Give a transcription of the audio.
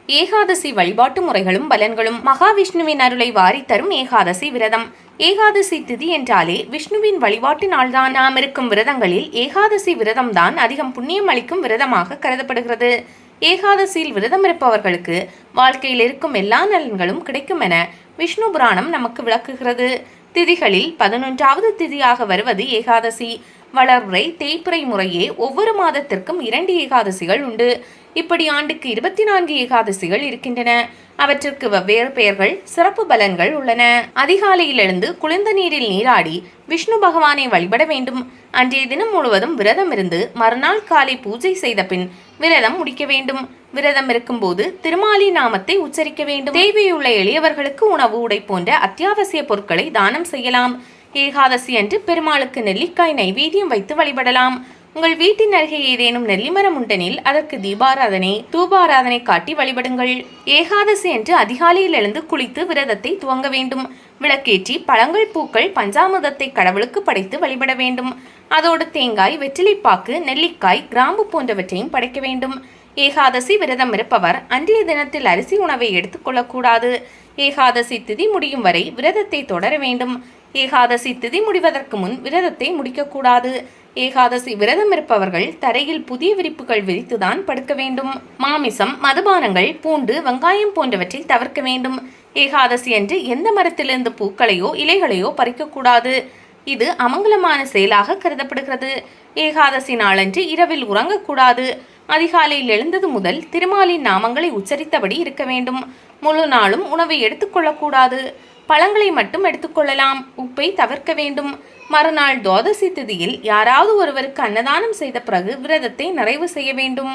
ஏகாதசி வழிபாட்டு முறைகளும் பலன்களும். மகாவிஷ்ணுவின் அருளை வாரித்தரும் ஏகாதசி விரதம். ஏகாதசி திதி என்றாலே விஷ்ணுவின் வழிபாட்டு நாள்தான். நாம் இருக்கும் விரதங்களில் ஏகாதசி விரதம் தான் அதிகம் புண்ணியம் அளிக்கும் விரதமாக கருதப்படுகிறது. ஏகாதசியில் விரதம் இருப்பவர்களுக்கு வாழ்க்கையில் இருக்கும் எல்லா நலன்களும் கிடைக்கும் என விஷ்ணு புராணம் நமக்கு விளக்குகிறது. திதிகளில் 11வது திதியாக வருவது ஏகாதசி. வளர்பிறை தேய்பிறை முறையே ஒவ்வொரு மாதத்திற்கும் 2 ஏகாதசிகள் உண்டு. இப்படி ஆண்டுக்கு 24 ஏகாதசிகள் இருக்கின்றன. அவற்றிற்கு வெவ்வேறு பெயர்கள், சிறப்பு பலன்கள் உள்ளன. அதிகாலையில் எழுந்து குளிர்ந்த நீரில் நீராடி விஷ்ணு பகவானை வழிபட வேண்டும். அன்றைய தினம் முழுவதும் விரதம் இருந்து மறுநாள் காலை பூஜை செய்த பின் விரதம் முடிக்க வேண்டும். விரதம் இருக்கும்போது திருமாலி நாமத்தை உச்சரிக்க வேண்டும். தேவையுள்ள எளியவர்களுக்கு உணவு, உடை போன்ற அத்தியாவசிய பொருட்களை தானம் செய்யலாம். ஏகாதசி அன்று பெருமாளுக்கு நெல்லிக்காய் நைவேத்தியம் வைத்து வழிபடலாம். உங்கள் வீட்டின் அருகே ஏதேனும் நெல்லிமரம் உண்டெனில் அதற்கு தீபாராதனை, தூபாராதனை காட்டி வழிபடுங்கள். ஏகாதசி அன்று அதிகாலையில் எழுந்து குளித்து விரதத்தை துவங்க வேண்டும். விளக்கேற்றி பழங்கள், பூக்கள், பஞ்சாமிர்தத்தை கடவுளுக்கு படைத்து வழிபட வேண்டும். அதோடு தேங்காய், வெற்றிலைப்பாக்கு, நெல்லிக்காய், கிராம்பு போன்றவற்றையும் படைக்க வேண்டும். ஏகாதசி விரதம் இருப்பவர் அன்றைய தினத்தில் அரிசி உணவை எடுத்துக்கொள்ளக்கூடாது. ஏகாதசி திதி முடியும் வரை விரதத்தை தொடர வேண்டும். ஏகாதசி திதி முடிவதற்கு முன் விரதத்தை முடிக்கக்கூடாது. ஏகாதசி விரதம் இருப்பவர்கள் தரையில் புதிய விரிப்புகள் விரித்துதான் படுக்க வேண்டும். மாமிசம், மதுபானங்கள், பூண்டு, வெங்காயம் போன்றவற்றை தவிர்க்க வேண்டும். ஏகாதசி அன்று எந்த மரத்திலிருந்து பூக்களையோ இலைகளையோ பறிக்கக்கூடாது. இது அமங்கலமான செயலாக கருதப்படுகிறது. ஏகாதசி நாளன்று இரவில் உறங்கக்கூடாது. அதிகாலையில் எழுந்தது முதல் திருமாலின் நாமங்களை உச்சரித்தபடி இருக்க வேண்டும். முழு நாளும் உணவை எடுத்துக்கொள்ளக்கூடாது. பழங்களை மட்டும் எடுத்துக்கொள்ளலாம். உப்பை தவிர்க்க வேண்டும். மறுநாள் துவாதசி திதியில் யாராவது ஒருவருக்கு அன்னதானம் செய்த பிறகு விரதத்தை நிறைவு செய்ய வேண்டும்.